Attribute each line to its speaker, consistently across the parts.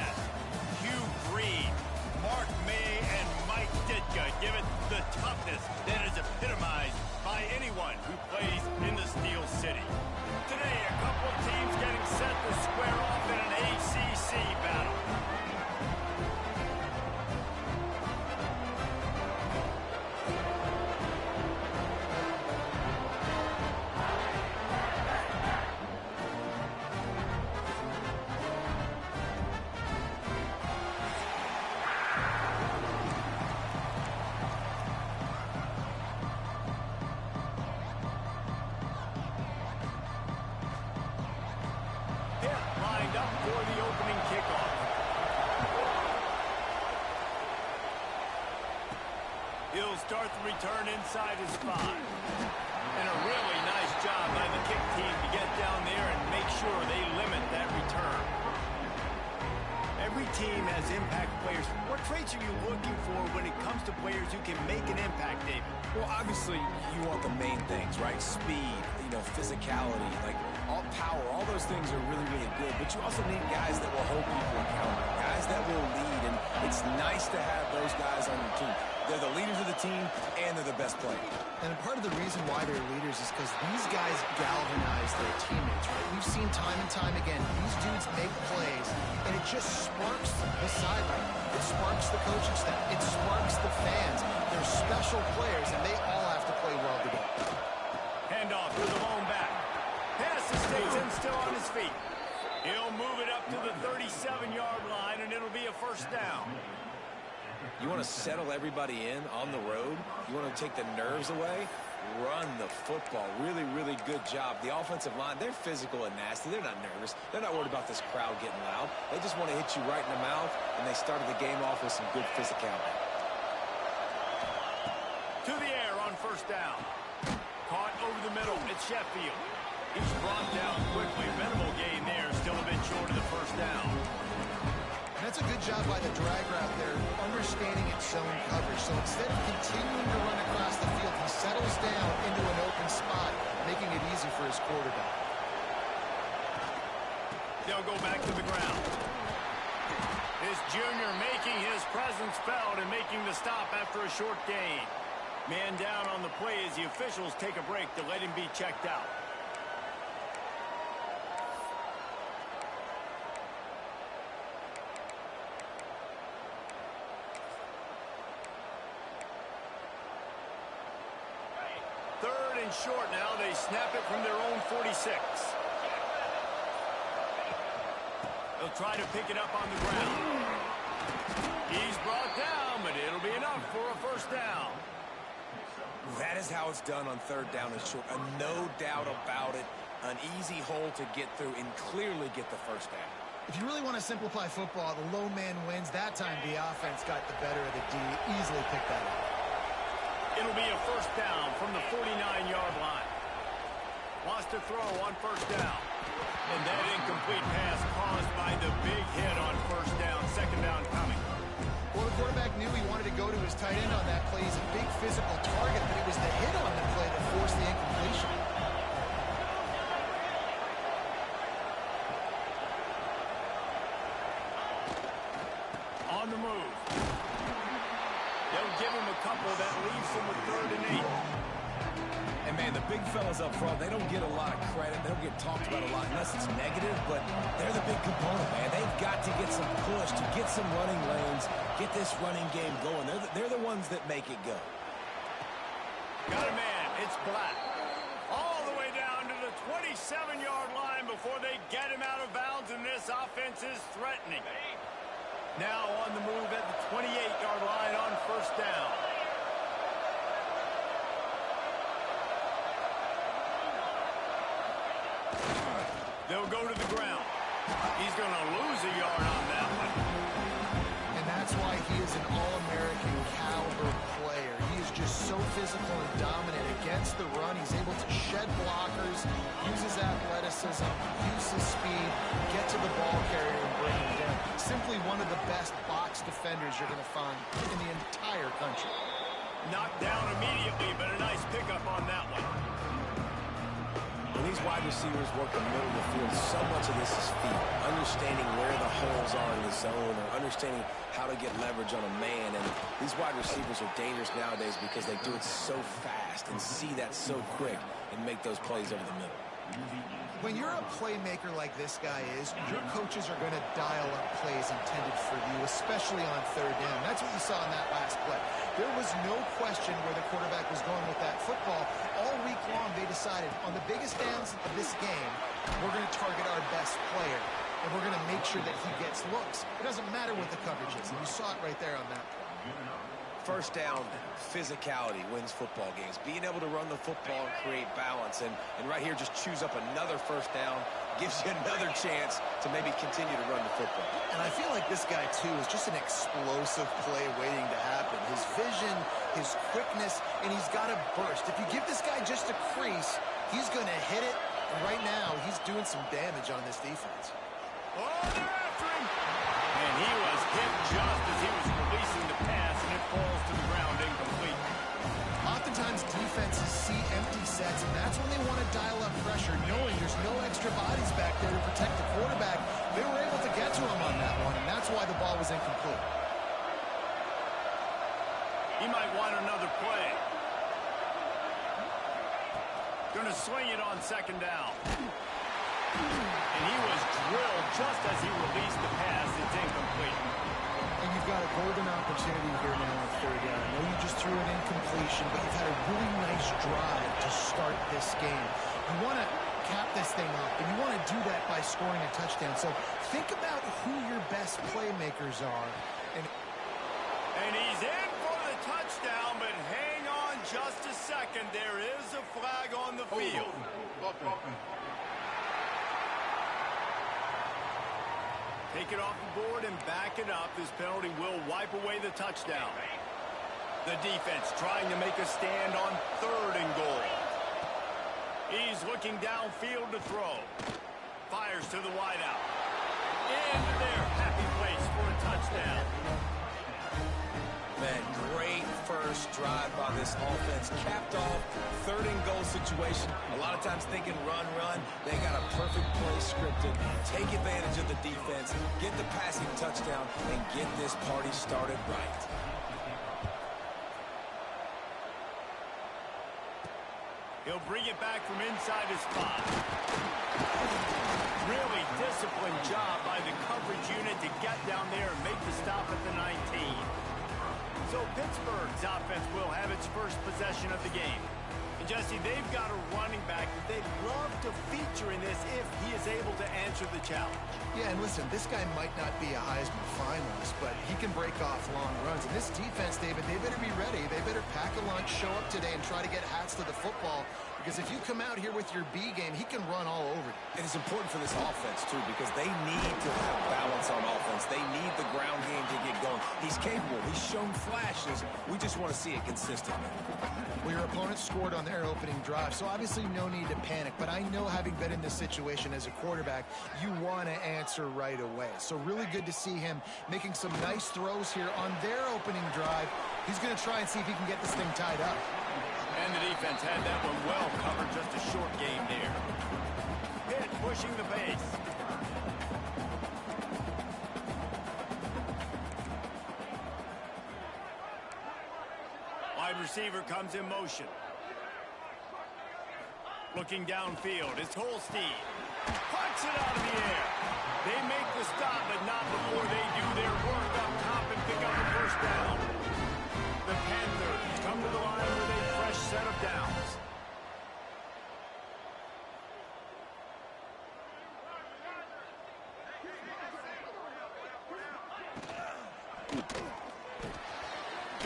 Speaker 1: Yes, Hugh Green, Mark May, and Mike Ditka give it the toughness that is epitomized by anyone who plays in the Steel City. Today, a couple of teams getting set to square off in an ACC battle. Lined up for the opening kickoff. He'll start the return inside his 5. And a really nice job by the kick team to get down there and make sure they limit that return. Every team has impact players. What traits are you looking for when it comes to players who can make an impact, David?
Speaker 2: Well, obviously, you want the main things, right? Speed, physicality, like all power, all those things are really, really good. But you also need guys that will hold people accountable, guys that will lead. And it's nice to have those guys on your team. They're the leaders of the team, and they're the best players.
Speaker 3: And part of the reason why they're leaders is because these guys galvanize their teammates, right? We've seen time and time again, these dudes make plays, and it just sparks the sideline. It sparks the coaching staff. It sparks the fans. They're special players, and they all have to play well together.
Speaker 1: Handoff to the lone back. Pass stays in, still on his feet. He'll move it up to the 37-yard line, and it'll be a first down.
Speaker 2: You want to settle everybody in on the road? You want to take the nerves away? Run the football. Really, really good job. The offensive line, they're physical and nasty. They're not nervous. They're not worried about this crowd getting loud. They just want to hit you right in the mouth, and they started the game off with some good physicality.
Speaker 1: To the air on first down. Caught over the middle. It's Sheffield. He's brought down quickly. Minimal gain there. Still a bit short of the first down.
Speaker 3: That's a good job by the drag route there, understanding its zone coverage. So instead of continuing to run across the field, he settles down into an open spot, making it easy for his quarterback.
Speaker 1: They'll go back to the ground. This junior making his presence felt and making the stop after a short gain. Man down on the play as the officials take a break to let him be checked out. Third and short now. They snap it from their own 46. They'll try to pick it up on the ground. He's brought down, but it'll be enough for a first down.
Speaker 2: That is how it's done on third down and short. No doubt about it. An easy hole to get through and clearly get the first down.
Speaker 3: If you really want to simplify football, the low man wins. That time the offense got the better of the D. Easily picked that up.
Speaker 1: It'll be a first down from the 49-yard line. Wants to throw on first down. And that incomplete pass caused by the big hit on first down. Second down coming.
Speaker 3: Well, the quarterback knew he wanted to go to his tight end on that play. He's a big physical target, but it was the hit on the play that forced the incompletion.
Speaker 1: On the move. They'll give him a couple that leaves him with 3rd and 8.
Speaker 2: And, man, the big fellas up front, they don't get a lot of credit. They don't get talked about a lot unless it's negative, but they're the big component, man. They've got to get some push, to get some running lanes, get this running game going. They're the ones that make it go.
Speaker 1: Got a man. It's Black. All the way down to the 27-yard line before they get him out of bounds, and this offense is threatening. Now on the move at the 28-yard line on first down. They'll go to the ground. He's going to lose a yard on that one.
Speaker 3: And that's why he is an All-American caliber player. He is just so physical and dominant against the run. He's able to shed blockers, use his athleticism, use his speed, get to the ball carrier and bring him down. Simply one of the best box defenders you're going to find in the entire country.
Speaker 1: Knocked down immediately, but a nice pickup on that one.
Speaker 2: When these wide receivers work the middle of the field, so much of this is feet. Understanding where the holes are in the zone or understanding how to get leverage on a man. And these wide receivers are dangerous nowadays because they do it so fast and see that so quick and make those plays over the middle.
Speaker 3: When you're a playmaker like this guy is, your coaches are going to dial up plays intended for you, especially on third down. That's what you saw in that last play. There was no question where the quarterback was going with that football. All week long, they decided on the biggest downs of this game, we're going to target our best player, and we're going to make sure that he gets looks. It doesn't matter what the coverage is, and you saw it right there on that play.
Speaker 2: First down, physicality wins football games. Being able to run the football and create balance. And right here, just choose up another first down. Gives you another chance to maybe continue to run the football.
Speaker 3: And I feel like this guy, too, is just an explosive play waiting to happen. His vision, his quickness, and he's got a burst. If you give this guy just a crease, he's going to hit it. And right now, he's doing some damage on this defense.
Speaker 1: Oh, they're after him! And he was hit just as he was releasing the pass, and it falls to the ground incomplete.
Speaker 3: Oftentimes, defenses see empty sets, and that's when they want to dial up pressure, knowing there's no extra bodies back there to protect the quarterback. They were able to get to him on that one, and that's why the ball was incomplete.
Speaker 1: He might want another play. Going to swing it on second down. And he was drilled just as he released the pass. It's incomplete.
Speaker 3: And you've got a golden opportunity here now on third down. I know you just threw an incompletion, but you've had a really nice drive to start this game. You want to cap this thing off, and you want to do that by scoring a touchdown. So think about who your best playmakers are.
Speaker 1: And he's in for the touchdown, but hang on just a second. There is a flag on the field. Take it off the board and back it up. This penalty will wipe away the touchdown. The defense trying to make a stand on third and goal. He's looking downfield to throw. Fires to the wideout. Into their happy place for a touchdown.
Speaker 2: Man, great first drive by this offense. Capped off, third and goal situation. A lot of times thinking run. They got a perfect play scripted. Take advantage of the defense, get the passing touchdown, and get this party started right.
Speaker 1: He'll bring it back from inside his spot. Really disciplined job by the coverage unit to get down there and make the stop at the 19. So Pittsburgh's offense will have its first possession of the game. And Jesse, they've got a running back that they'd love to feature in this if he is able to answer the challenge.
Speaker 3: Yeah, and listen, this guy might not be a Heisman finalist, but he can break off long runs. And this defense, David, they better be ready. They better pack a lunch, show up today, and try to get hats to the football. Because if you come out here with your B game, he can run all over you.
Speaker 2: And it's important for this offense, too, because they need to have balance on offense. They need the ground game to get going. He's capable. He's shown flashes. We just want to see it consistently.
Speaker 3: Well, your opponent scored on their opening drive, so obviously no need to panic. But I know, having been in this situation as a quarterback, you want to answer right away. So really good to see him making some nice throws here on their opening drive. He's going to try and see if he can get this thing tied up.
Speaker 1: And the defense had that one well covered. Just a short game there. Pitt pushing the pace. Wide receiver comes in motion. Looking downfield, it's Holstein. Punts it out of the air. They make the stop, but not before they do their work up top and pick up a first down. The Panthers come to the line with a fresh set of downs.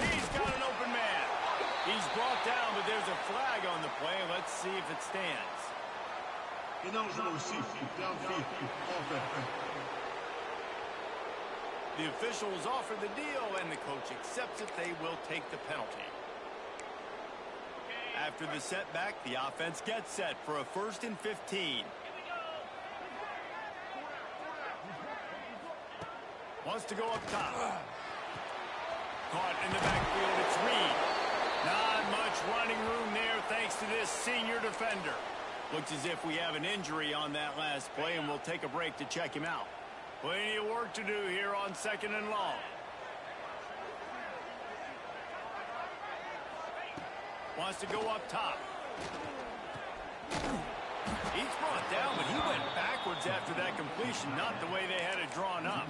Speaker 1: He's got an open man. He's brought down, but there's a flag on the play. Let's see if it stands. The officials offer the deal, and the coach accepts it. They will take the penalty. After the setback, the offense gets set for a 1st and 15. Wants to go up top. Caught in the backfield, it's Reed. Not much running room there thanks to this senior defender. Looks as if we have an injury on that last play, and we'll take a break to check him out. Plenty of work to do here on 2nd and long. Wants to go up top. He's brought down, but he went backwards after that completion, not the way they had it drawn up.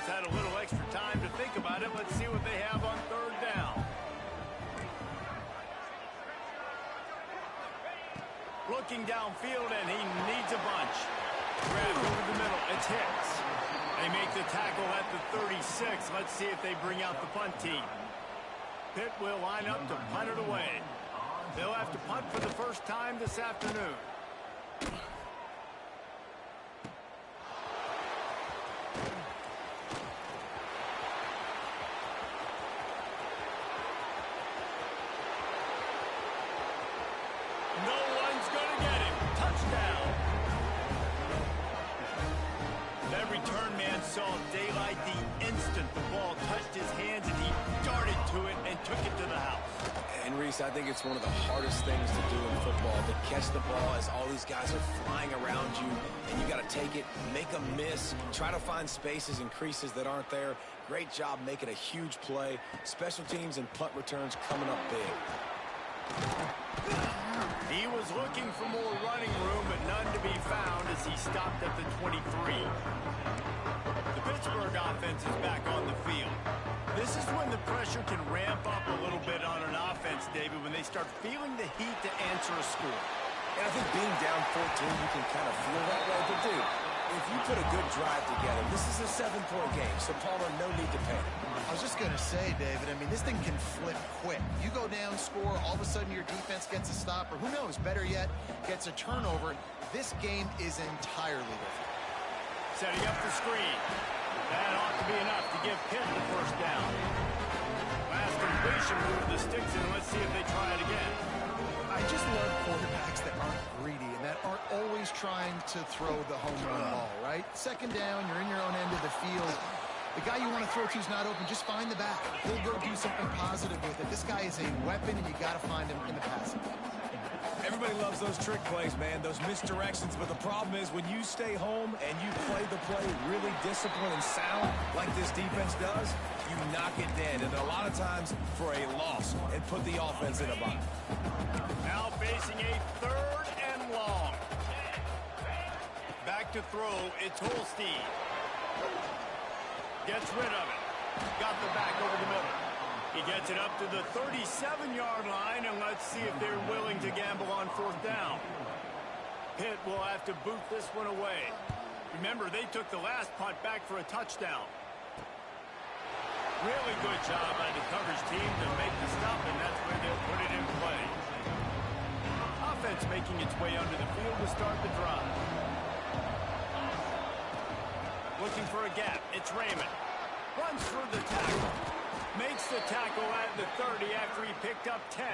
Speaker 1: Had a little extra time to think about it. Let's see what they have on 3rd down. Looking downfield, and he needs a bunch. Grab over the middle. It's Hicks. They make the tackle at the 36. Let's see if they bring out the punt team. Pitt will line up to punt it away. They'll have to punt for the first time this afternoon. Saw daylight the instant the ball touched his hands, and he darted to it and took it to the house.
Speaker 2: And Reese, I think it's one of the hardest things to do in football, to catch the ball as all these guys are flying around you, and you got to take it, make a miss, try to find spaces and creases that aren't there. Great job making a huge play. Special teams and punt returns coming up big.
Speaker 1: He was looking for more running room, but none to be found as he stopped at the 23. The Pittsburgh offense is back on the field. This is when the pressure can ramp up a little bit on an offense, David, when they start feeling the heat to answer a score.
Speaker 2: And I think being down 14, you can kind of feel that way. But, dude, if you put a good drive together, this is a 7-point game, so Palmer, no need to panic.
Speaker 3: I was just going to say, David, I mean, this thing can flip quick. You go down, score, all of a sudden your defense gets a stop, or who knows, better yet, gets a turnover. This game is entirely different.
Speaker 1: Setting up the screen. That ought to be enough to give Pitt the first down. Last completion, move the sticks in. Let's see if they try it again.
Speaker 3: I just love quarterbacks that aren't greedy and that aren't always trying to throw the home run ball, right? 2nd down, you're in your own end of the field. The guy you want to throw to is not open. Just find the back. He'll go do something positive with it. This guy is a weapon, and you got to find him in the passing game.
Speaker 2: Everybody loves those trick plays, man, those misdirections. But the problem is when you stay home and you play the play really disciplined and sound like this defense does, you knock it dead. And a lot of times for a loss and put the offense in a bind.
Speaker 1: Now facing a 3rd and long. Back to throw. It's Holstein. Gets rid of it. Got the back over the middle. He gets it up to the 37-yard line, and let's see if they're willing to gamble on 4th down. Pitt will have to boot this one away. Remember, they took the last punt back for a touchdown. Really good job by the coverage team to make the stop, and that's where they'll put it in play. Offense making its way under the field to start the drive. Looking for a gap. It's Raymond. Runs through the tackle. Makes the tackle at the 30 after he picked up 10.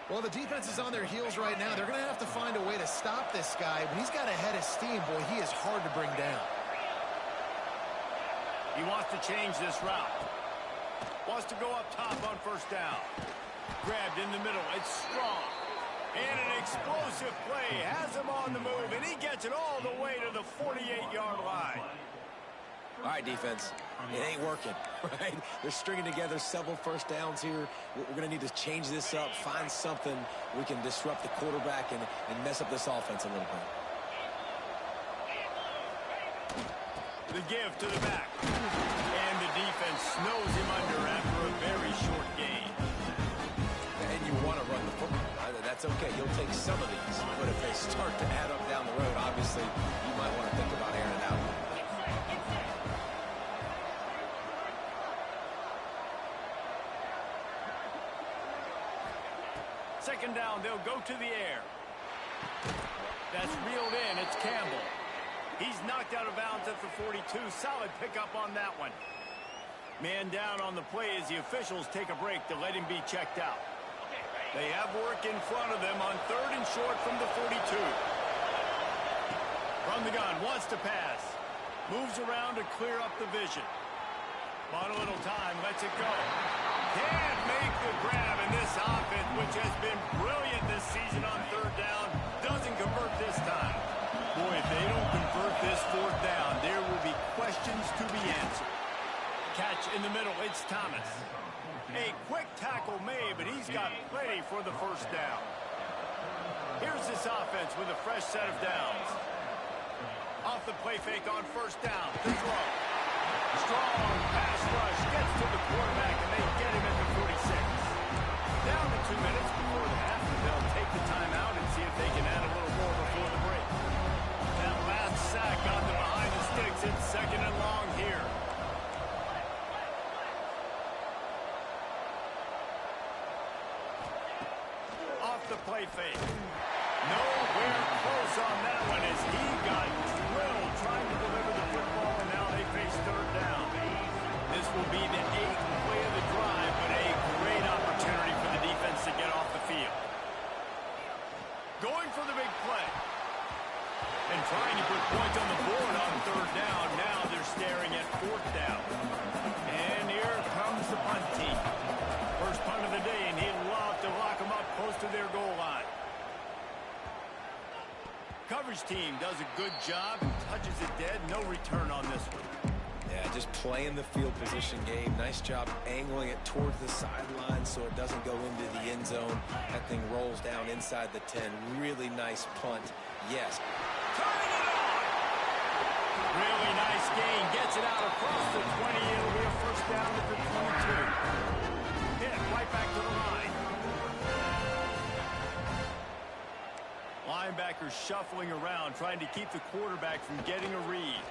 Speaker 3: Well, the defense is on their heels right now. They're going to have to find a way to stop this guy. When he's got a head of steam, boy, he is hard to bring down.
Speaker 1: He wants to change this route. Wants to go up top on 1st down. Grabbed in the middle. It's Strong. And an explosive play. Has him on the move, and he gets it all the way to the 48-yard line.
Speaker 2: All right, defense, it ain't working, right? They're stringing together several 1st downs here. We're going to need to change this up, find something we can disrupt the quarterback and mess up this offense a little bit.
Speaker 1: The give to the back. And the defense snows him under after a very short gain.
Speaker 2: And you want to run the football. That's okay. You'll take some of these. But if they start to add up down the road, obviously, you might want to think about airing it out.
Speaker 1: 2nd down, they'll go to the air. That's reeled in. It's Campbell. He's knocked out of bounds at the 42. Solid pickup on that one. Man down on the play as the officials take a break to let him be checked out. They have work in front of them on 3rd and short from the 42. From the gun, wants to pass. Moves around to clear up the vision. On a little time, lets it go. Can't make the grab, and this offense, which has been brilliant this season on 3rd down, doesn't convert this time. Boy, if they don't convert this 4th down, there will be questions to be answered. Catch in the middle, it's Thomas. A quick tackle made, but he's got plenty for the 1st down. Here's this offense with a fresh set of downs. Off the play fake on 1st down, the throw. Strong pass rush, gets to the quarterback, and they get him at the 46. Down to 2 minutes before the half, and they'll take the timeout and see if they can add a little more before the break. That last sack got them behind the sticks. It's 2nd and long here. Off the play fake. Nowhere close on that one as he got drilled trying to deliver the football, and now they face 3rd down. This will be the 8th play of the drive, but a great opportunity for the defense to get off the field. Going for the big play. And trying to put points on the board on 3rd down. Now they're staring at 4th down. And here comes the punt team. First punt of the day, and he'd love to lock them up close to their goal line. Coverage team does a good job, touches it dead, no return on this one.
Speaker 2: Yeah, just playing the field position game. Nice job angling it towards the sideline so it doesn't go into the end zone. That thing rolls down inside the 10. Really nice punt. Yes.
Speaker 1: Turning it on! Really nice gain. Gets it out across the 20. It'll be a 1st down at the 22. Hit right back to the line. Linebackers shuffling around, trying to keep the quarterback from getting a read.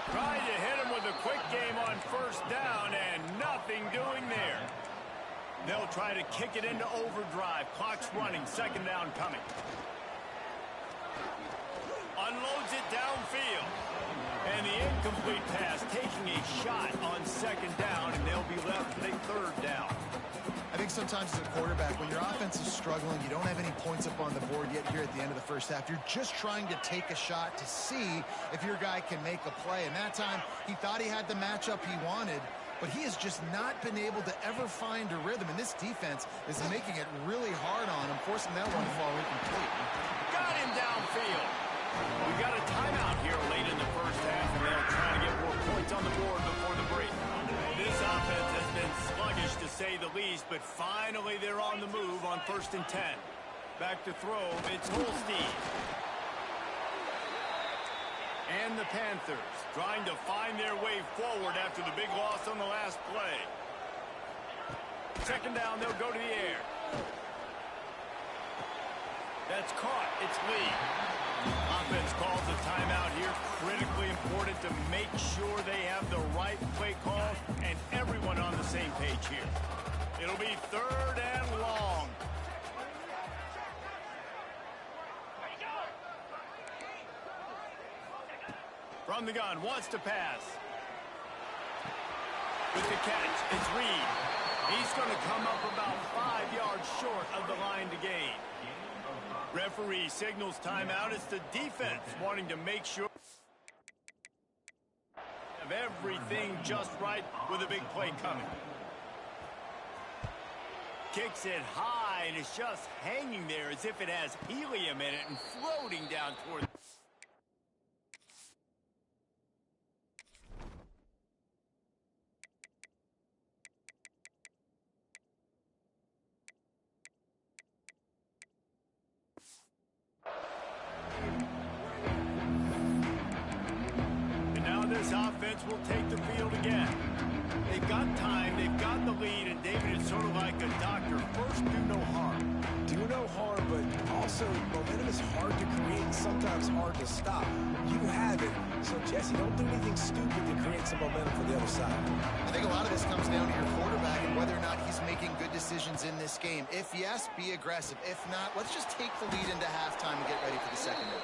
Speaker 1: Trying to hit him with a quick game on 1st down, and nothing doing there. They'll try to kick it into overdrive. Clock's running, 2nd down coming. Unloads it downfield. And the incomplete pass taking a shot on 2nd down, and they'll be left with a 3rd down.
Speaker 3: I think sometimes as a quarterback, when your offense is struggling, you don't have any points up on the board yet here at the end of the 1st half. You're just trying to take a shot to see if your guy can make a play. And that time, he thought he had the matchup he wanted, but he has just not been able to ever find a rhythm. And this defense is making it really hard on him, forcing that one to fall incomplete.
Speaker 1: Got him downfield. We got a timeout here late in the 1st half, and they'll try to get more points on the board before the break. This offense has been sluggish, to say the least, but finally they're on the move on 1st and 10. Back to throw, it's Holstein. And the Panthers trying to find their way forward after the big loss on the last play. 2nd down, they'll go to the air. That's caught. It's Lee. Offense calls a timeout here. Critically important to make sure they have the right play call and everyone on the same page here. It'll be 3rd and long. From the gun, wants to pass. With the catch, it's Reed. He's going to come up about 5 yards short of the line to gain. Referee signals timeout. It's the defense wanting to make sure of everything just right with a big play coming. Kicks it high, and it's just hanging there as if it has helium in it and floating down toward. This offense will take the field again. They've got time, they've got the lead, and David is sort of like a doctor. First, do no harm.
Speaker 2: Do no harm, but also momentum is hard to create and sometimes hard to stop. You have it. So, Jesse, don't do anything stupid to create some momentum for the other side.
Speaker 3: I think a lot of this comes down to your quarterback and whether or not he's making good decisions in this game. If yes, be aggressive. If not, let's just take the lead into halftime and get ready for the 2nd half.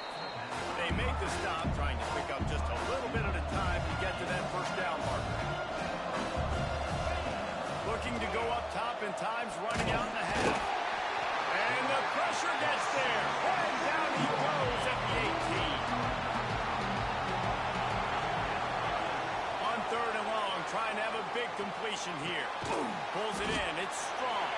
Speaker 1: They make the stop, trying to pick up just a little bit at a time to get to that 1st down marker. Looking to go up top, and time's running out in the half. And the pressure gets there. And down he goes at the 18. On 3rd and long, trying to have a big completion here. Boom. Pulls it in. It's strong.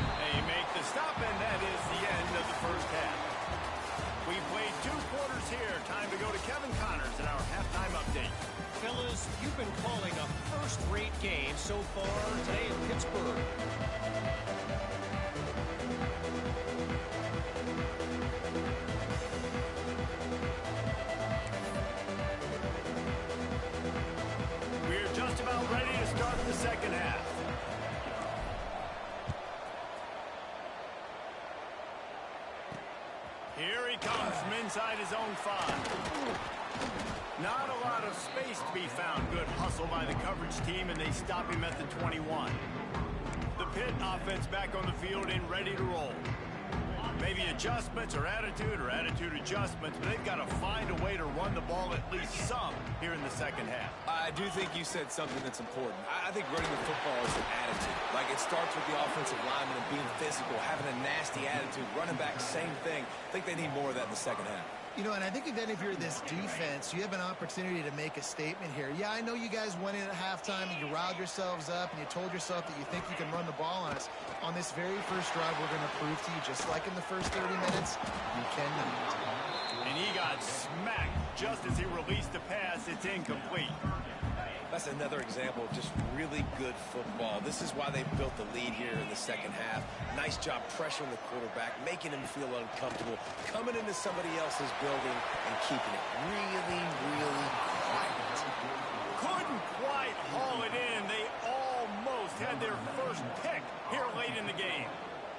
Speaker 1: They make the stop, and that is the end of the first half. We played 2 quarters here. Time to go to Kevin Connors in our halftime update.
Speaker 4: Fellas, you've been calling a first-rate game so far today in Pittsburgh.
Speaker 1: We're just about ready to start the second half. Here he comes from inside his own 5. Not a lot of space to be found. Good hustle by the coverage team, and they stop him at the 21. The Pitt offense back on the field and ready to roll. Maybe adjustments or attitude adjustments, but they've got to find a way to run the ball at least some here in the second half.
Speaker 2: I do think you said something that's important. I think running the football is an attitude. Like, it starts with the offensive lineman and being physical, having a nasty attitude. Running back, same thing. I think they need more of that in the second half.
Speaker 3: You know, and I think then if you're this defense, you have an opportunity to make a statement here. Yeah, I know you guys went in at halftime and you riled yourselves up and you told yourself that you think you can run the ball on us. On this very first drive, we're going to prove to you, just like in the first 30 minutes, you cannot.
Speaker 1: And he got smacked just as he released the pass. It's incomplete.
Speaker 2: That's another example of just really good football. This is why they built the lead here in the second half. Nice job pressuring the quarterback, making him feel uncomfortable, coming into somebody else's building and keeping it really, really quiet.
Speaker 1: Couldn't quite haul it in. They almost had their first pick here late in the game.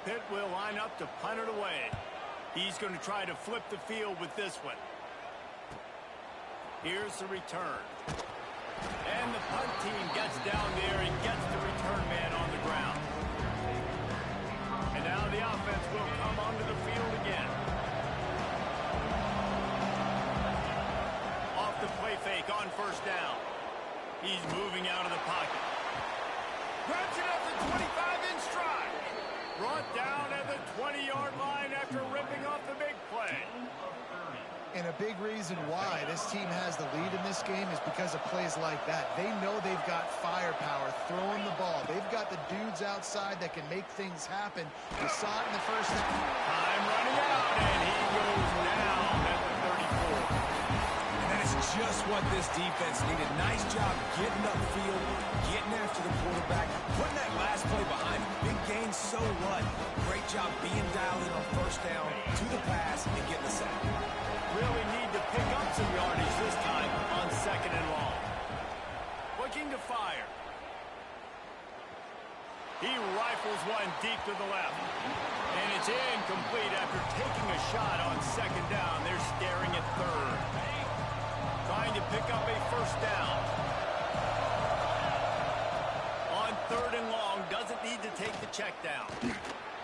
Speaker 1: Pitt will line up to punt it away. He's going to try to flip the field with this one. Here's the return. And the punt team gets down there and gets the return man on the ground. And now the offense will come onto the field again. Off the play fake on first down. He's moving out of the pocket. Grabs it at the 25 in stride. Brought down at the 20-yard line after ripping off the big play.
Speaker 3: And a big reason why this team has the lead in this game is because of plays like that. They know they've got firepower throwing the ball. They've got the dudes outside that can make things happen. You saw it in the first half.
Speaker 1: Time running out, and he goes down at the 34.
Speaker 2: And that is just what this defense needed. Nice job getting upfield, getting after the quarterback, putting that last play behind him. Big gain, so what? Great job being dialed in on first down, to the pass, and getting the sack.
Speaker 1: Really need to pick up some yardage this time on 2nd and long. Looking to fire. He rifles one deep to the left. And it's incomplete after taking a shot on 2nd down. They're staring at 3rd. Trying to pick up a first down. On 3rd and long, doesn't need to take the check down.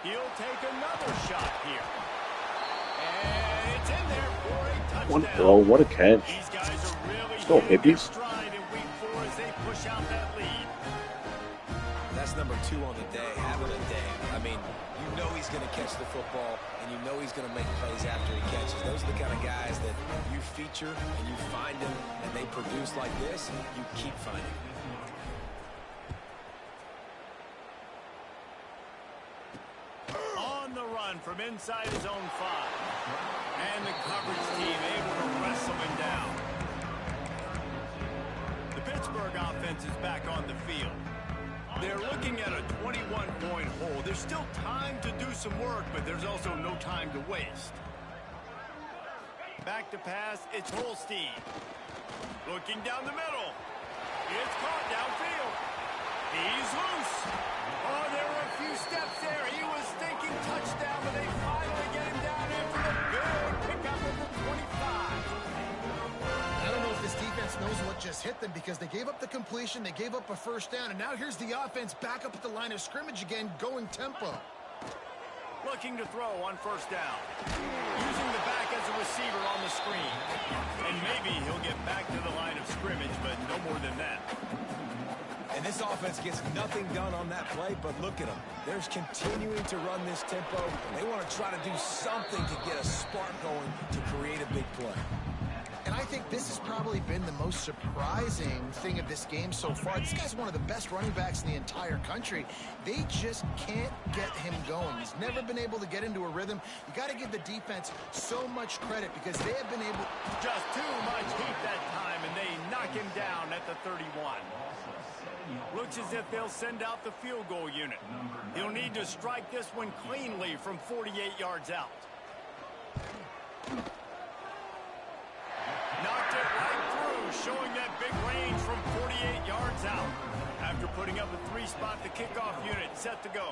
Speaker 1: He'll take another shot here. And it's in there for a touchdown.
Speaker 5: One throw, what a catch.
Speaker 1: These guys are really
Speaker 5: Still
Speaker 1: hitting
Speaker 5: hippies.
Speaker 1: their stride in week 4 as they push out that lead.
Speaker 2: That's number 2 on the day, having a day. I mean, you know he's going to catch the football, and you know he's going to make plays after he catches. Those are the kind of guys that you feature and you find them, and they produce like this, you keep finding them.
Speaker 1: On the run from inside his own 5. And the coverage team able to wrestle him down. The Pittsburgh offense is back on the field. They're looking at a 21-point hole. There's still time to do some work, but there's also no time to waste. Back to pass, it's Holstein. Looking down the middle. It's caught downfield. He's loose. Oh, there were a few steps there. He was thinking touchdown, but they finally get him down after the big pickup at the 25.
Speaker 3: I don't know if this defense knows what just hit them because they gave up the completion, they gave up a first down, and now here's the offense back up at the line of scrimmage again, going tempo.
Speaker 1: Looking to throw on first down. Using the back as a receiver on the screen. And maybe he'll get back to the line of scrimmage, but no more than that.
Speaker 2: And this offense gets nothing done on that play, but look at them. They're continuing to run this tempo. They want to try to do something to get a spark going to create a big play.
Speaker 3: And I think this has probably been the most surprising thing of this game so far. This guy's one of the best running backs in the entire country. They just can't get him going. He's never been able to get into a rhythm. You got to give the defense so much credit because they have been able...
Speaker 1: Just too much heat that time, and they knock him down at the 31. Looks as if they'll send out the field goal unit. He'll need to strike this one cleanly from 48 yards out. Knocked it right through, showing that big range from 48 yards out. After putting up a 3-spot, the kickoff unit set to go.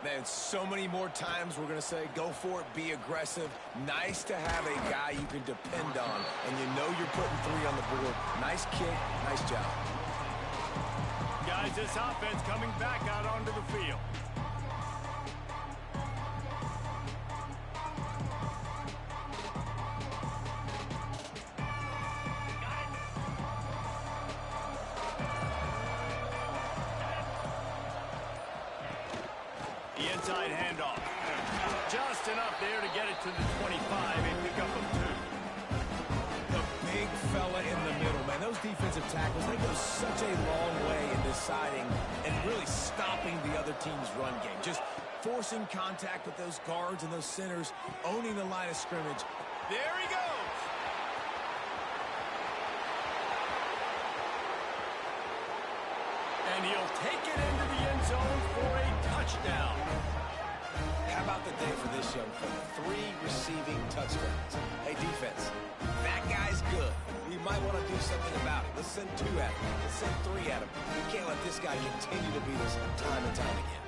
Speaker 2: Man, so many more times we're going to say, go for it, be aggressive. Nice to have a guy you can depend on, and you know you're putting 3 on the board. Nice kick, nice job.
Speaker 1: Guys, this offense coming back out onto the field. The inside handoff. Just enough there to get it to the 25 and pick up a 2.
Speaker 2: The big fella in the middle, man. Those defensive tackles, they go such a long way in deciding and really stopping the other team's run game. Just forcing contact with those guards and those centers, owning the line of scrimmage.
Speaker 1: There he goes. And he'll take it into the end zone for a touchdown.
Speaker 2: How about the day for this young fella? 3 receiving touchdowns. Hey, defense, that guy's good. We might want to do something about it. Let's send 2 at him. Let's send 3 at him. We can't let this guy continue to beat us time and time again.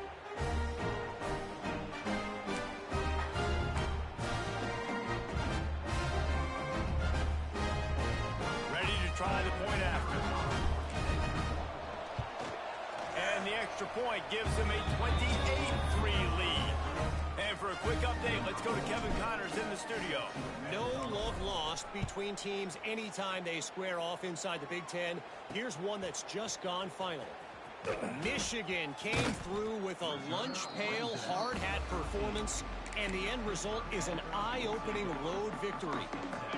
Speaker 1: Ready to try the point after. And the extra point gives him a 28-3 lead. And for a quick update, let's go to Kevin Connors in the studio.
Speaker 4: No love lost between teams anytime they square off inside the Big Ten. Here's one that's just gone final. Michigan came through with a lunch pail hard hat performance, and the end result is an eye-opening road victory.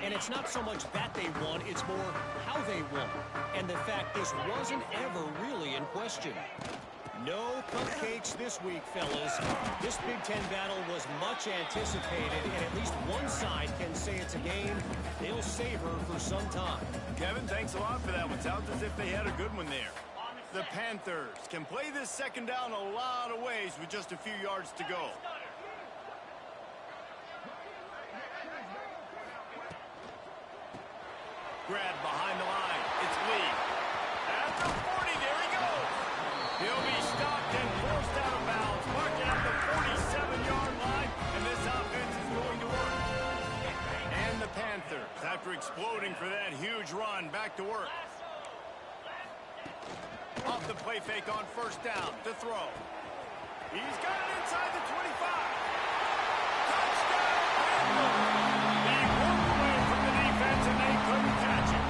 Speaker 4: And it's not so much that they won, it's more how they won. And the fact this wasn't ever really in question. No cupcakes this week, fellas. This Big Ten battle was much anticipated, and at least one side can say it's a game they'll savor for some time.
Speaker 1: Kevin, thanks a lot for that one. Sounds as if they had a good one there. The Panthers can play this second down a lot of ways with just a few yards to go. Grab behind the line. It's Lee. At the 40, there he goes. He'll be stopped and forced out of bounds. Marking at the 47-yard line, and this offense is going to work. And the Panthers, after exploding for that huge run, back to work. Off the play fake on first down to throw. He's got it inside the 25. Touchdown, Panthers! He broke away from the defense, and they couldn't catch it.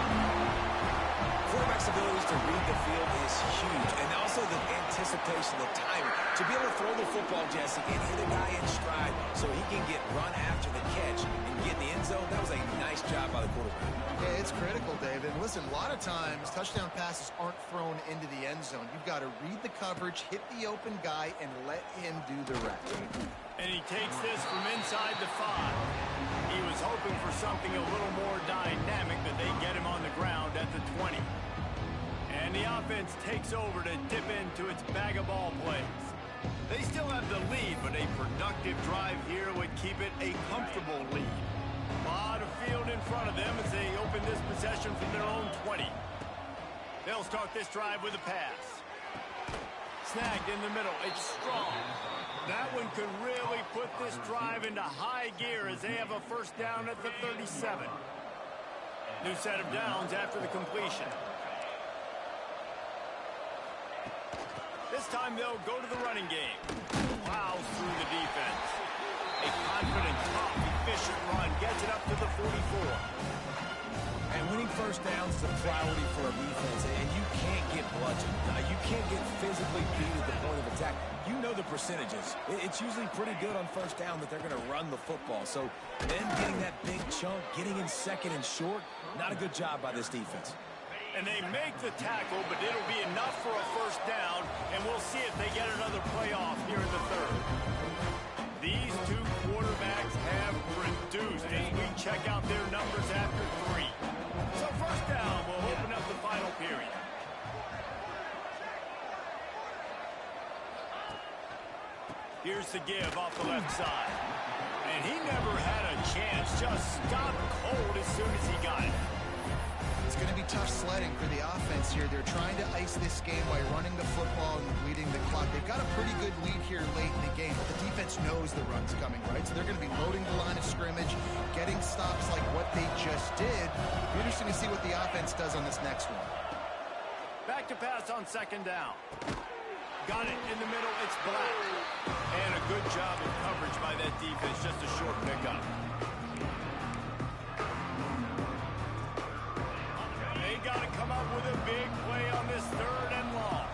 Speaker 2: Quarterback's abilities to read the field is huge, and also the anticipation, the timing. To be able to throw the football, Jesse, and hit a guy in stride so he can get run after the catch and get in the end zone, that was a nice job by the quarterback.
Speaker 3: Yeah, it's critical, David. Listen, a lot of times, touchdown passes aren't thrown into the end zone. You've got to read the coverage, hit the open guy, and let him do the rest.
Speaker 1: And he takes this from inside the 5. He was hoping for something a little more dynamic, but they get him on the ground at the 20. And the offense takes over to dip into its bag of ball plays. They still have the lead, but a productive drive here would keep it a comfortable lead. A lot of field in front of them as they open this possession from their own 20. They'll start this drive with a pass. Snagged in the middle. It's strong. That one could really put this drive into high gear as they have a first down at the 37. New set of downs after the completion. This time they'll go to the running game. Plows through the defense. A confident, tough, efficient run gets it up to the 44.
Speaker 2: And winning first downs is a priority for a defense, and you can't get bludgeoned. You can't get physically beat at the point of attack. You know the percentages. It's usually pretty good on first down that they're going to run the football. So them getting that big chunk, getting in second and short, not a good job by this defense.
Speaker 1: And they make the tackle, but it'll be enough for a first down, and we'll see if they get another playoff here in the third. These two quarterbacks have produced as we check out their numbers after 3. So first down will open up the final period. Here's the give off the left side. And he never had a chance. Just stopped cold as soon as he got it.
Speaker 3: It's going to be tough sledding for the offense here. They're trying to ice this game by running the football and leading the clock. They've got a pretty good lead here late in the game, but the defense knows the run's coming, right? So they're going to be loading the line of scrimmage, getting stops like what they just did. It'll be interesting to see what the offense does on this next one.
Speaker 1: Back to pass on second down. Got it in the middle. It's Black. And a good job of coverage by that defense. Just a short pickup. They got to come up with a big play on this third and long.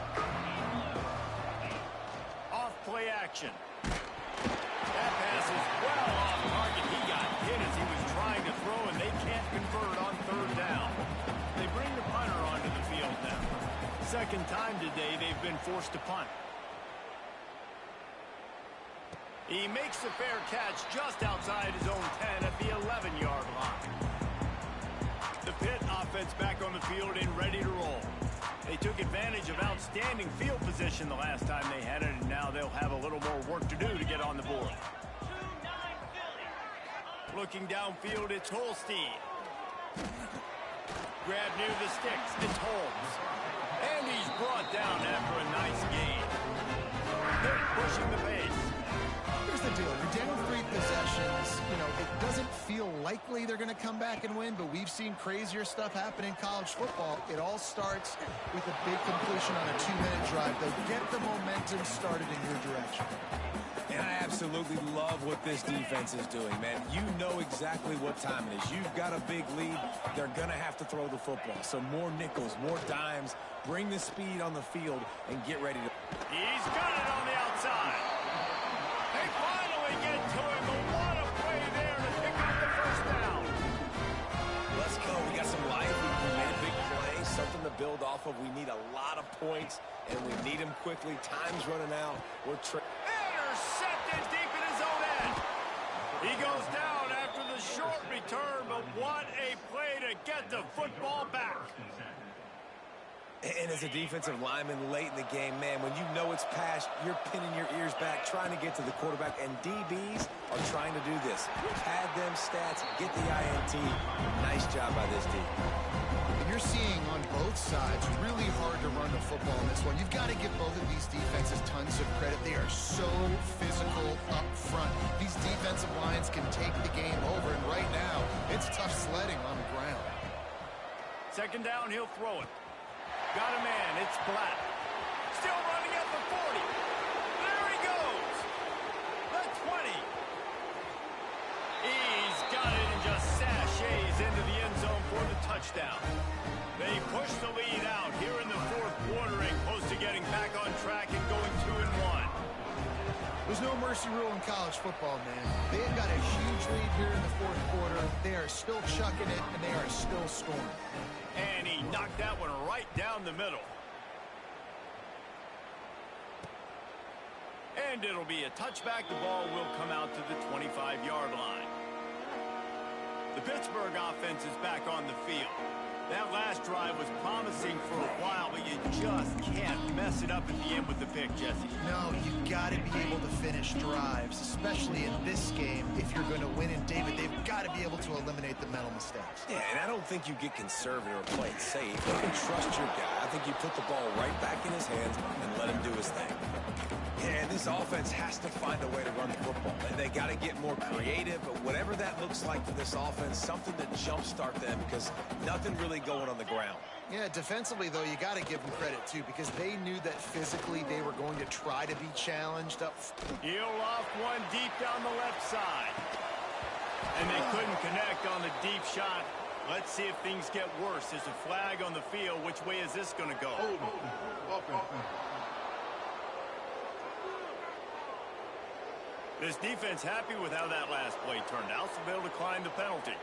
Speaker 1: Off play action. That pass is well off target. He got hit as he was trying to throw, and they can't convert on third down. They bring the punter onto the field now. Second time today they've been forced to punt. He makes the fair catch just outside his own 10 at the 11-yard line. The Pitt offense back on the field and ready to roll. They took advantage of outstanding field position the last time they had it, and now they'll have a little more work to do to get on the board. Looking downfield, it's Holstein. Grab near the sticks, it's Holmes. And he's brought down after a nice gain. Pitt pushing the pace.
Speaker 3: Here's the deal. You're down 3 possessions. You know, it doesn't feel likely they're going to come back and win, but we've seen crazier stuff happen in college football. It all starts with a big completion on a 2-minute drive. They'll get the momentum started in your direction.
Speaker 2: And I absolutely love what this defense is doing, man. You know exactly what time it is. You've got a big lead. They're going to have to throw the football. So more nickels, more dimes. Bring the speed on the field and get ready to...
Speaker 1: He's got it on the outside. They finally get to him, but what a play there to pick up the first down.
Speaker 2: Let's go. We got some life. We made a big play, something to build off of. We need a lot of points, and we need them quickly. Time's running out. We're
Speaker 1: intercepted deep in his own end. He goes down after the short return, but what a play to get the football back.
Speaker 2: And as a defensive lineman late in the game, man, when you know it's past, you're pinning your ears back, trying to get to the quarterback, and DBs are trying to do this. Pad them stats, get the INT. Nice job by this D.
Speaker 3: And you're seeing on both sides really hard to run the football in this one. You've got to give both of these defenses tons of credit. They are so physical up front. These defensive lines can take the game over, and right now, it's tough sledding on the ground.
Speaker 1: Second down, he'll throw it. Got a man, it's Black. Still running at the 40. There he goes. The 20. He's got it and just sashays into the end zone for the touchdown. They push the lead out here in the fourth quarter and close to getting back on track and going 2-1.
Speaker 3: There's no mercy rule in college football, man. They've got a huge lead here in the fourth quarter. They are still chucking it, and they are still scoring.
Speaker 1: And he knocked that one right down the middle. And it'll be a touchback. The ball will come out to the 25-yard line. The Pittsburgh offense is back on the field. That last drive was promising for a while, but you just can't mess it up at the end with the pick, Jesse.
Speaker 3: No, you've got to be able to finish drives, especially in this game. If you're going to win in David, they've got to be able to eliminate the mental mistakes.
Speaker 2: Yeah, and I don't think you get conservative or play it safe. You can trust your guy. I think you put the ball right back in his hands and let him do his thing. Yeah, and this offense has to find a way to run the football. And they got to get more creative, but whatever that looks like for this offense, something to jumpstart them, because nothing really going on the ground.
Speaker 3: Yeah, defensively, though, you got to give them credit, too, because they knew that physically they were going to try to be challenged up.
Speaker 1: He'll loft one deep down the left side. And they couldn't connect on the deep shot. Let's see if things get worse. There's a flag on the field. Which way is this going to go? This defense happy with how that last play turned out, so they'll decline the penalty.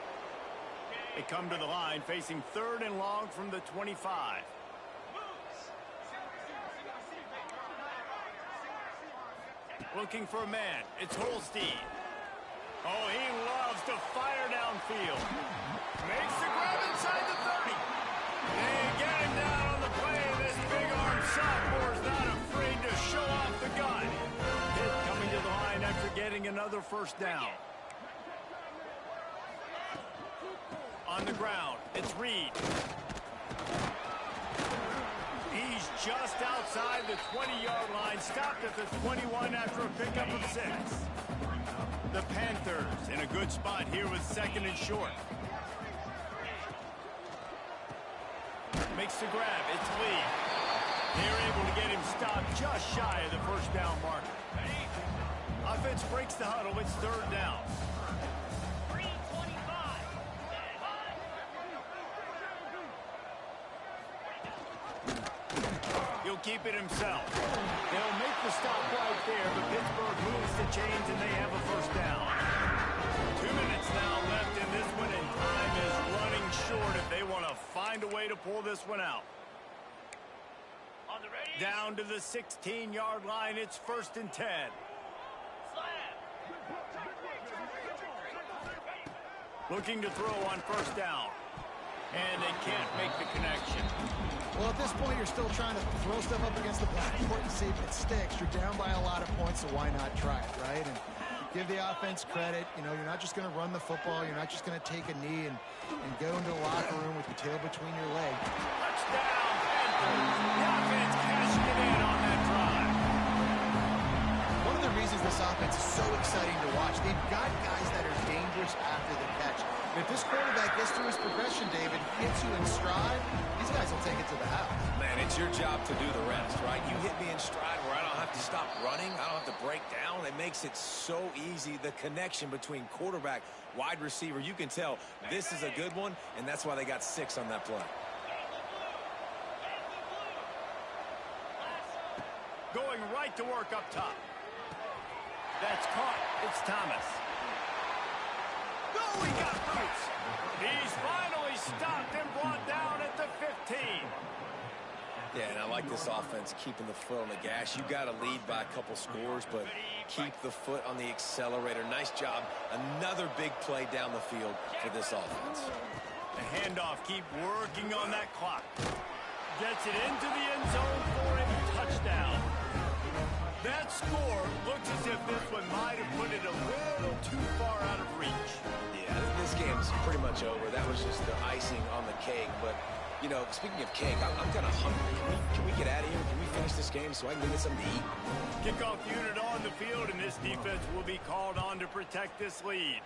Speaker 1: They come to the line facing 3rd and long from the 25. Looking for a man. It's Holstein. Oh, he loves to fire downfield. Makes the grab inside the 30. They get him down on the play. This big-arm sophomore is not afraid to show off the gun. Hit coming to the line after getting another first down. On the ground, it's Reed. He's just outside the 20-yard line, stopped at the 21 after a pickup of 6. The Panthers in a good spot here with 2nd and short. Makes the grab, it's Lee. They're able to get him stopped just shy of the first down marker. Offense breaks the huddle, it's 3rd down. He'll keep it himself. They'll make the stop right there, but Pittsburgh moves the chains and they have a first down. 2 minutes now left in this one, and time is running short if they want to find a way to pull this one out. Down to the 16-yard line, it's 1st and 10. Looking to throw on first down. And they can't make the connection.
Speaker 3: Well, at this point, you're still trying to throw stuff up against the backboard and see if it sticks. You're down by a lot of points, so why not try it, right? And give the offense credit. You know, you're not just going to run the football. You're not just going to take a knee and go into the locker room with your tail between your legs.
Speaker 1: Touchdown, Panthers. The offense cashing it in on that drive.
Speaker 3: One of the reasons this offense is so exciting to watch, they've got guys that are dangerous after the catch. If this quarterback gets through his progression, David, hits you in stride, these guys will take it to the house.
Speaker 2: Man, it's your job to do the rest, right? You hit me in stride where I don't have to stop running. I don't have to break down. It makes it so easy. The connection between quarterback, wide receiver, you can tell this is a good one, and that's why they got 6 on that play.
Speaker 1: Going right to work up top. That's caught. It's Thomas. Oh, he got roots. He's finally stopped and brought down at the 15.
Speaker 2: Yeah, and I like this offense keeping the foot on the gas. You got to lead by a couple scores, but keep the foot on the accelerator. Nice job. Another big play down the field for this offense.
Speaker 1: The handoff, keep working on that clock. Gets it into the end zone for a touchdown. That score looks as if this one might have put it a little too far out of reach.
Speaker 2: Yeah, this game's pretty much over. That was just the icing on the cake. But, you know, speaking of cake, I'm kind of hungry. Can we get out of here? Can we finish this game so I can get something to eat?
Speaker 1: Kickoff unit on the field, and this defense will be called on to protect this lead.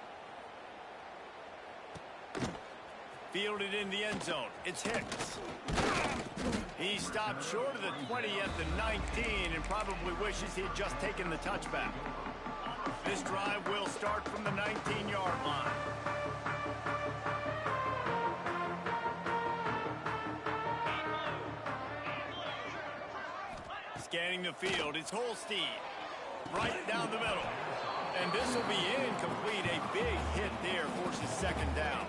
Speaker 1: Fielded in the end zone. It's Hicks. He stopped short of the 20 at the 19 and probably wishes he'd just taken the touchback. This drive will start from the 19-yard line. Scanning the field, it's Holstein. Right down the middle. And this will be incomplete. A big hit there forces 2nd down.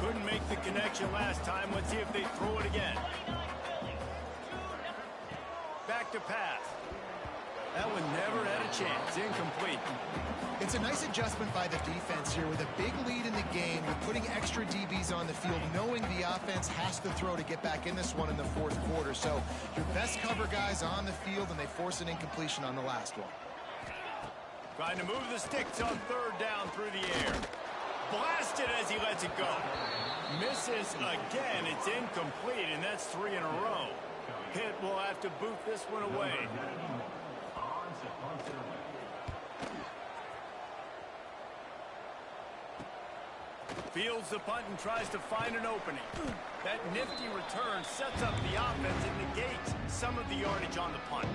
Speaker 1: Couldn't make the connection last time. Let's see if they throw it again. Back to pass. That one never had a chance. Incomplete.
Speaker 3: It's a nice adjustment by the defense here. With a big lead in the game, with putting extra DBs on the field, knowing the offense has to throw to get back in this one in the 4th quarter. So your best cover guys on the field, and they force an incompletion on the last one.
Speaker 1: Trying to move the sticks on 3rd down through the air. Blasted as he lets it go. Misses again. It's incomplete, and that's 3 in a row. Pitt will have to boot this one away. Fields the punt and tries to find an opening. That nifty return sets up the offense and negates some of the yardage on the punt.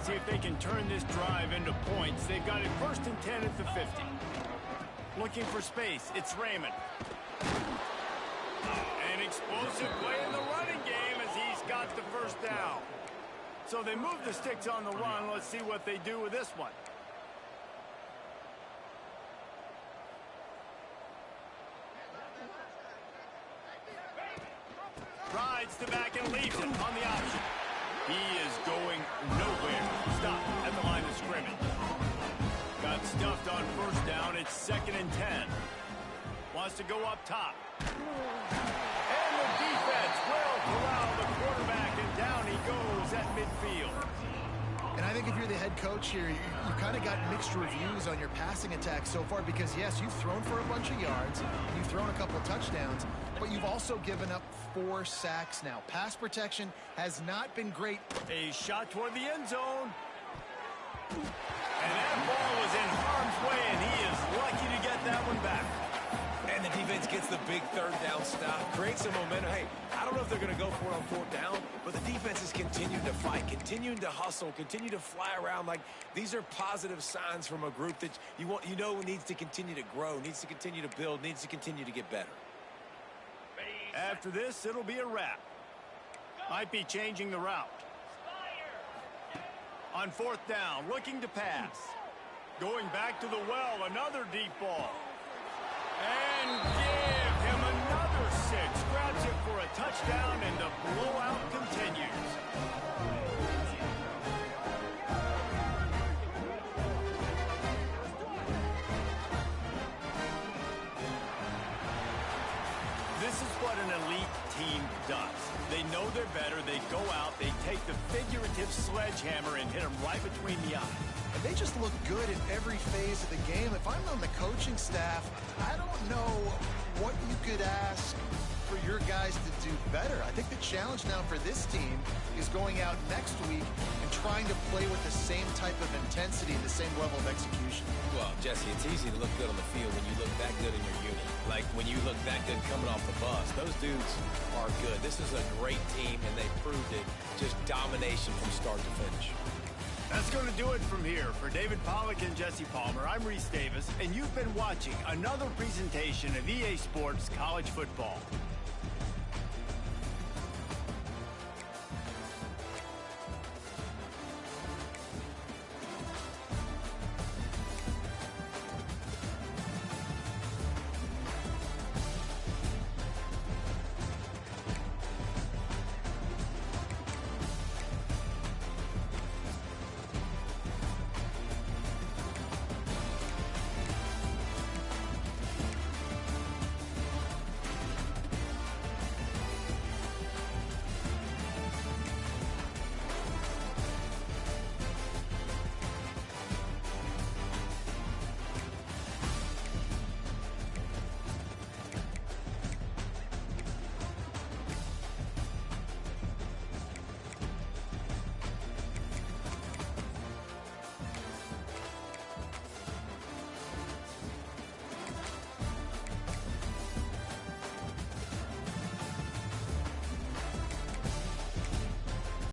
Speaker 1: See if they can turn this drive into points. They've got it 1st and 10 at the 50. Looking for space. It's Raymond. An explosive play in the running game as he's got the first down. So they move the sticks on the run. Let's see what they do with this one. Rides to back and leaves it on the option. He is going nowhere. Stop at the line of scrimmage. Got stuffed on first down. It's 2nd and 10. Wants to go up top. And the defense will corral the quarterback, and down he goes at midfield.
Speaker 3: And I think if you're the head coach here, you kind of got mixed reviews on your passing attack so far because, yes, you've thrown for a bunch of yards, and you've thrown a couple of touchdowns, but you've also given up 4 sacks now. Pass protection has not been great.
Speaker 1: A shot toward the end zone. And that ball was in harm's way, and he is lucky to get that one back.
Speaker 2: And the defense gets the big 3rd down stop, creates some momentum. Hey, I don't know if they're going to go for it on 4th down, but the defense is continuing to fight, continuing to hustle, continue to fly around. Like, these are positive signs from a group that you know needs to continue to grow, needs to continue to build, needs to continue to get better.
Speaker 1: After this, it'll be a wrap. Might be changing the route. On 4th down, looking to pass. Going back to the well, another deep ball. And give him another 6. Grabs it for a touchdown, and the blowout continues. This is what an elite team does. They know they're better. They go out. They take the figurative sledgehammer and hit them right between the eyes.
Speaker 3: And they just look good in every phase of the game. If I'm on the coaching staff, I don't know what you could ask for your guys to do better. I think the challenge now for this team is going out next week and trying to play with the same type of intensity and the same level of execution.
Speaker 2: Well, Jesse, it's easy to look good on the field when you look that good in your unit. Like when you look that good coming off the bus. Those dudes are good. This is a great team, and they proved it. Just domination from start to finish.
Speaker 1: That's going to do it from here. For David Pollack and Jesse Palmer, I'm Reese Davis, and you've been watching another presentation of EA Sports College Football.